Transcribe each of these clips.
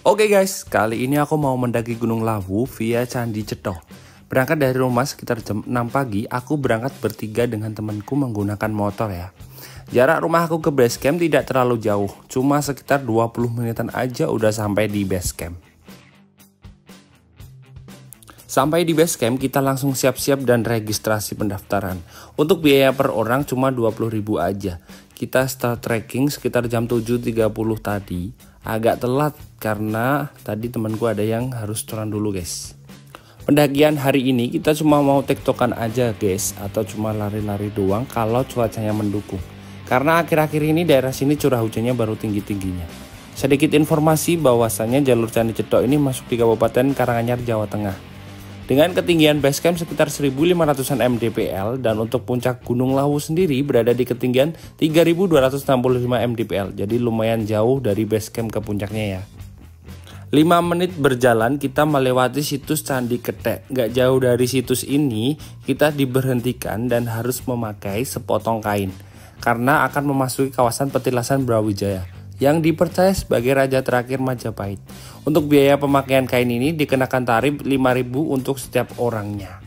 Oke guys, kali ini aku mau mendaki Gunung Lawu via Candi Cetho. Berangkat dari rumah sekitar jam 6 pagi, aku berangkat bertiga dengan temanku menggunakan motor ya. Jarak rumah aku ke base camp tidak terlalu jauh, cuma sekitar 20 menitan aja udah sampai di base camp. Sampai di base camp kita langsung siap-siap dan registrasi pendaftaran. Untuk biaya per orang cuma 20.000 aja. Kita start trekking sekitar jam 7.30 tadi. Agak telat karena tadi temanku ada yang harus turun dulu guys. Pendakian hari ini kita cuma mau tektokan aja guys, atau cuma lari-lari doang kalau cuacanya mendukung. Karena akhir-akhir ini daerah sini curah hujannya baru tinggi-tingginya. Sedikit informasi bahwasannya jalur Candi Cetho ini masuk di Kabupaten Karanganyar, Jawa Tengah. Dengan ketinggian base camp sekitar 1.500-an mdpl dan untuk puncak Gunung Lawu sendiri berada di ketinggian 3.265 mdpl. Jadi lumayan jauh dari base camp ke puncaknya ya. 5 menit berjalan kita melewati situs Candi Ketek. Gak jauh dari situs ini kita diberhentikan dan harus memakai sepotong kain karena akan memasuki kawasan petilasan Brawijaya yang dipercaya sebagai raja terakhir Majapahit. Untuk biaya pemakaian kain ini dikenakan tarif 5.000 untuk setiap orangnya.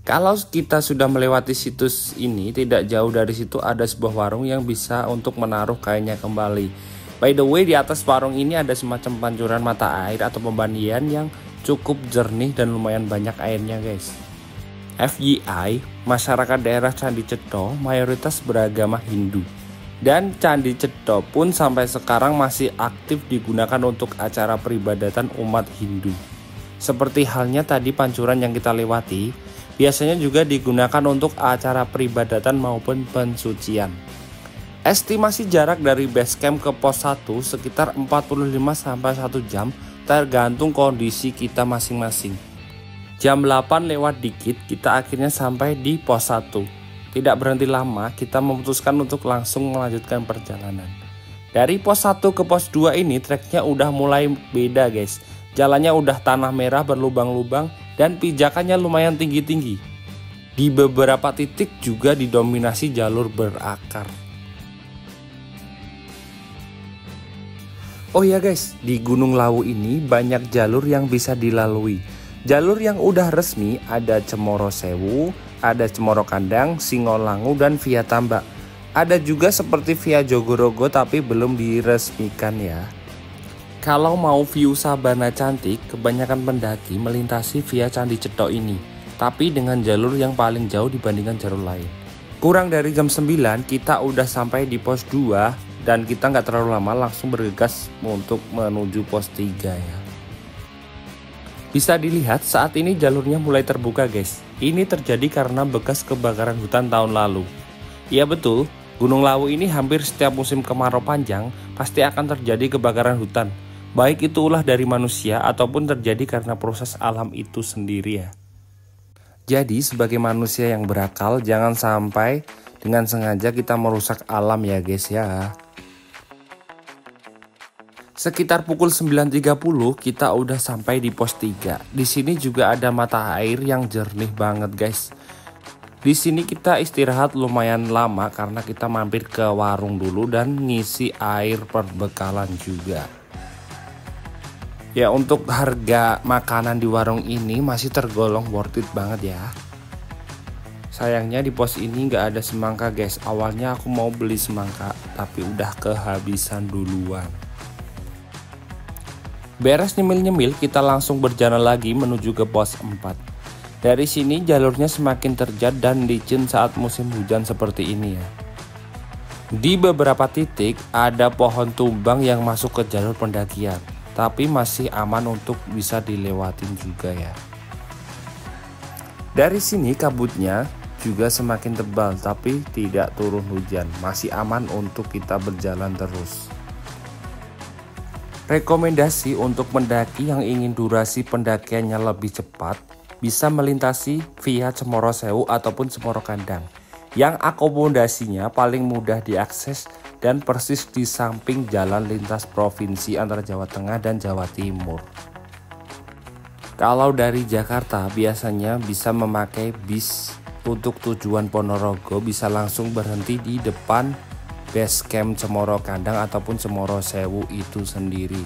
Kalau kita sudah melewati situs ini, tidak jauh dari situ ada sebuah warung yang bisa untuk menaruh kainnya kembali. By the way, di atas warung ini ada semacam pancuran mata air atau pembandian yang cukup jernih dan lumayan banyak airnya guys. FYI, masyarakat daerah Candi Cetho mayoritas beragama Hindu. Dan Candi Cetho pun sampai sekarang masih aktif digunakan untuk acara peribadatan umat Hindu. Seperti halnya tadi pancuran yang kita lewati, biasanya juga digunakan untuk acara peribadatan maupun pensucian. Estimasi jarak dari base camp ke pos 1 sekitar 45-1 jam tergantung kondisi kita masing-masing. Jam 8 lewat dikit kita akhirnya sampai di pos 1. Tidak berhenti lama, kita memutuskan untuk langsung melanjutkan perjalanan. Dari pos 1 ke pos 2 ini treknya udah mulai beda guys. Jalannya udah tanah merah berlubang-lubang dan pijakannya lumayan tinggi-tinggi. Di beberapa titik juga didominasi jalur berakar. Oh ya guys, di Gunung Lawu ini banyak jalur yang bisa dilalui. Jalur yang udah resmi ada Cemoro Sewu, ada Cemoro Kandang, Singolangu, dan Via Tambak. Ada juga seperti Via Jogorogo tapi belum diresmikan ya. Kalau mau view sabana cantik, kebanyakan pendaki melintasi Via Candi Cetho ini, tapi dengan jalur yang paling jauh dibandingkan jalur lain. Kurang dari jam 9 kita udah sampai di pos 2 dan kita nggak terlalu lama langsung bergegas untuk menuju pos 3 ya. Bisa dilihat saat ini jalurnya mulai terbuka guys. Ini terjadi karena bekas kebakaran hutan tahun lalu. Iya betul, Gunung Lawu ini hampir setiap musim kemarau panjang pasti akan terjadi kebakaran hutan. Baik itu ulah dari manusia ataupun terjadi karena proses alam itu sendiri ya. Jadi sebagai manusia yang berakal jangan sampai dengan sengaja kita merusak alam ya guys ya. Sekitar pukul 9.30 kita udah sampai di pos 3. Di sini juga ada mata air yang jernih banget guys. Di sini kita istirahat lumayan lama karena kita mampir ke warung dulu dan ngisi air perbekalan juga. Ya untuk harga makanan di warung ini masih tergolong worth it banget ya. Sayangnya di pos ini nggak ada semangka guys. Awalnya aku mau beli semangka tapi udah kehabisan duluan. Beres nyemil-nyemil kita langsung berjalan lagi menuju ke pos 4. Dari sini jalurnya semakin terjal dan licin saat musim hujan seperti ini ya. Di beberapa titik ada pohon tumbang yang masuk ke jalur pendakian, tapi masih aman untuk bisa dilewatin juga ya. Dari sini kabutnya juga semakin tebal tapi tidak turun hujan, masih aman untuk kita berjalan terus. Rekomendasi untuk pendaki yang ingin durasi pendakiannya lebih cepat bisa melintasi via Cemoro Sewu ataupun Cemoro Kandang yang akomodasinya paling mudah diakses dan persis di samping jalan lintas provinsi antara Jawa Tengah dan Jawa Timur. Kalau dari Jakarta biasanya bisa memakai bis untuk tujuan Ponorogo, bisa langsung berhenti di depan base camp Cemoro Kandang ataupun Cemoro Sewu itu sendiri.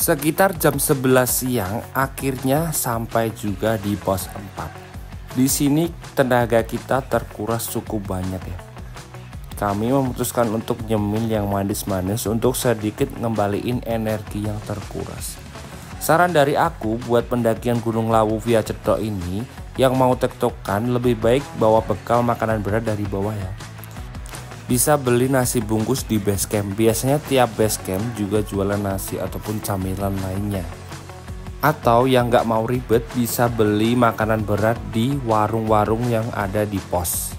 Sekitar jam 11 siang akhirnya sampai juga di pos 4. Di sini tenaga kita terkuras cukup banyak ya. Kami memutuskan untuk nyemil yang manis-manis untuk sedikit ngembaliin energi yang terkuras. Saran dari aku buat pendakian Gunung Lawu via Cedhok ini, yang mau tektokan lebih baik bawa bekal makanan berat dari bawah ya. Bisa beli nasi bungkus di base camp. Biasanya tiap base camp juga jualan nasi ataupun camilan lainnya. Atau yang nggak mau ribet bisa beli makanan berat di warung-warung yang ada di pos.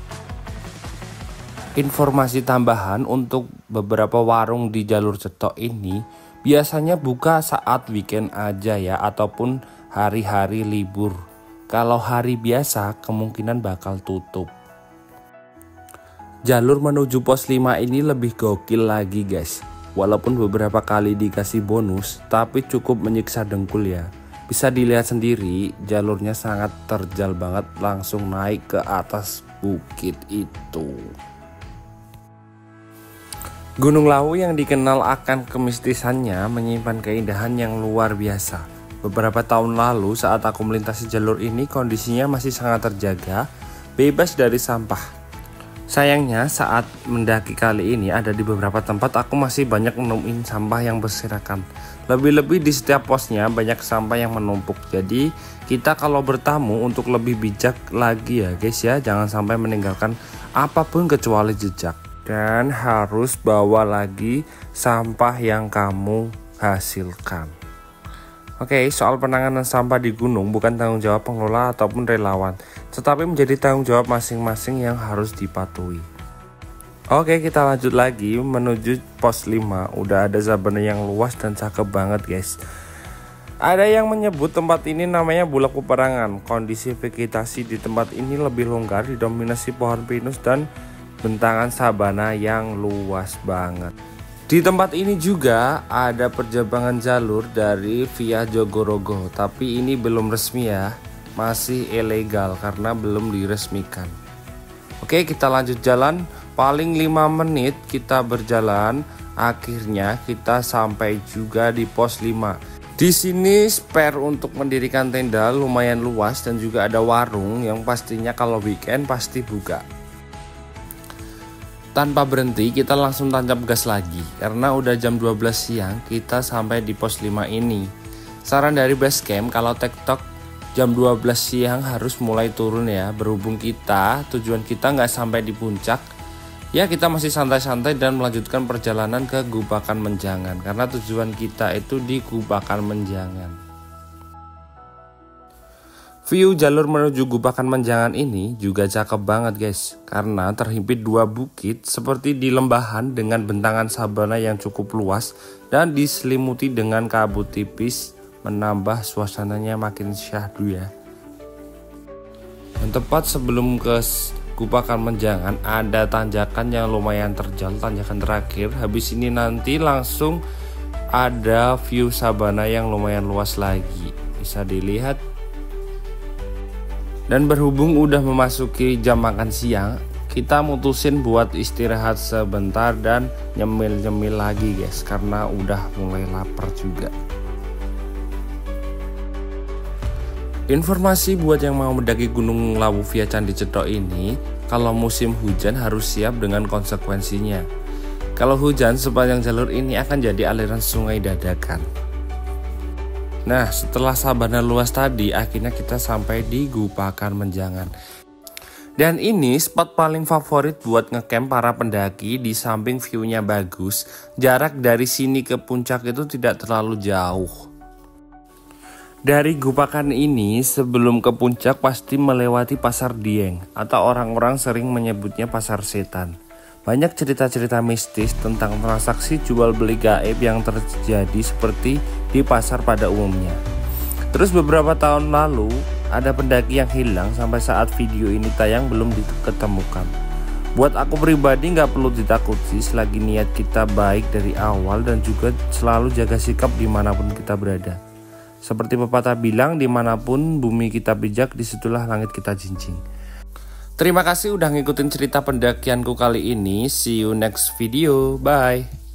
Informasi tambahan untuk beberapa warung di jalur Cedhok ini biasanya buka saat weekend aja ya, ataupun hari-hari libur. Kalau hari biasa kemungkinan bakal tutup. Jalur menuju pos 5 ini lebih gokil lagi guys. Walaupun beberapa kali dikasih bonus, tapi cukup menyiksa dengkul ya. Bisa dilihat sendiri, jalurnya sangat terjal banget, langsung naik ke atas bukit itu. Gunung Lawu yang dikenal akan kemistisannya menyimpan keindahan yang luar biasa. Beberapa tahun lalu saat aku melintasi jalur ini, kondisinya masih sangat terjaga, bebas dari sampah. Sayangnya saat mendaki kali ini ada di beberapa tempat aku masih banyak nemuin sampah yang berserakan. Lebih-lebih di setiap posnya banyak sampah yang menumpuk. Jadi kita kalau bertamu untuk lebih bijak lagi ya guys ya. Jangan sampai meninggalkan apapun kecuali jejak. Dan harus bawa lagi sampah yang kamu hasilkan. Oke, soal penanganan sampah di gunung bukan tanggung jawab pengelola ataupun relawan, tetapi menjadi tanggung jawab masing-masing yang harus dipatuhi. Oke, kita lanjut lagi menuju pos 5. Udah ada sabana yang luas dan cakep banget guys. Ada yang menyebut tempat ini namanya Bulak Peperangan. Kondisi vegetasi di tempat ini lebih longgar, didominasi pohon pinus dan bentangan sabana yang luas banget. Di tempat ini juga ada perjabangan jalur dari via Jogorogo, tapi ini belum resmi ya, masih ilegal karena belum diresmikan. Oke, kita lanjut jalan, paling 5 menit kita berjalan, akhirnya kita sampai juga di pos 5. Di sini spare untuk mendirikan tenda lumayan luas dan juga ada warung yang pastinya kalau weekend pasti buka. Tanpa berhenti kita langsung tancap gas lagi karena udah jam 12 siang kita sampai di pos 5 ini. Saran dari base camp kalau tektok jam 12 siang harus mulai turun ya, berhubung tujuan kita nggak sampai di puncak ya, kita masih santai-santai dan melanjutkan perjalanan ke Gubakan Menjangan karena tujuan kita itu di Gubakan Menjangan. View jalur menuju Gubakan Menjangan ini juga cakep banget guys, karena terhimpit 2 bukit seperti di lembahan dengan bentangan sabana yang cukup luas dan diselimuti dengan kabut tipis, menambah suasananya makin syahdu ya. Dan tepat sebelum ke Gubakan Menjangan ada tanjakan yang lumayan terjal, tanjakan terakhir. Habis ini nanti langsung ada view sabana yang lumayan luas lagi, bisa dilihat. Dan berhubung udah memasuki jam makan siang, kita mutusin buat istirahat sebentar dan nyemil-nyemil lagi guys, karena udah mulai lapar juga. Informasi buat yang mau mendaki Gunung Lawu via Candi Cedhok ini, kalau musim hujan harus siap dengan konsekuensinya. Kalau hujan sepanjang jalur ini akan jadi aliran sungai dadakan. Nah, setelah sabana luas tadi, akhirnya kita sampai di Gubakan Menjangan. Dan ini spot paling favorit buat ngecamp para pendaki, di samping view-nya bagus. Jarak dari sini ke puncak itu tidak terlalu jauh. Dari Gubakan ini, sebelum ke puncak pasti melewati Pasar Dieng, atau orang-orang sering menyebutnya Pasar Setan. Banyak cerita-cerita mistis tentang transaksi jual beli gaib yang terjadi seperti di pasar pada umumnya. Terus beberapa tahun lalu ada pendaki yang hilang, sampai saat video ini tayang belum diketemukan. Buat aku pribadi nggak perlu ditakuti selagi niat kita baik dari awal dan juga selalu jaga sikap dimanapun kita berada. Seperti pepatah bilang, dimanapun bumi kita pijak, disitulah langit kita jinjing. Terima kasih udah ngikutin cerita pendakianku kali ini. See you next video. Bye.